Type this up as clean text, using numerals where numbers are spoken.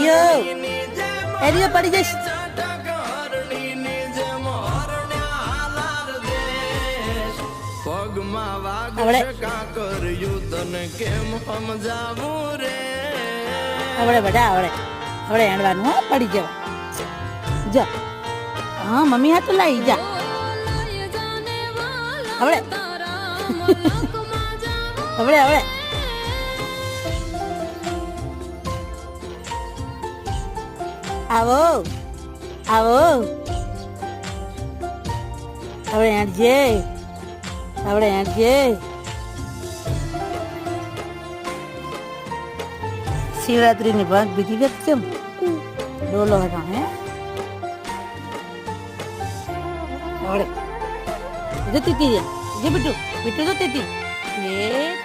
Rio એ Rio પડી જઈશ. આવડે આવડે બધા આવડે આવડે હેણવાનું હો પડી જવા જા. હા મમ્મી હા તો લાવી જા આવડે આવડે આવડે આવો આવો આવડે હેણજે આવડે હેણજે. શિવરાત્રીની ભાગ બીજી વ્યક્ત કેમ ડોલો હતા હે આવડે જતી હતી જે બીટું બીટું જતી હતી એ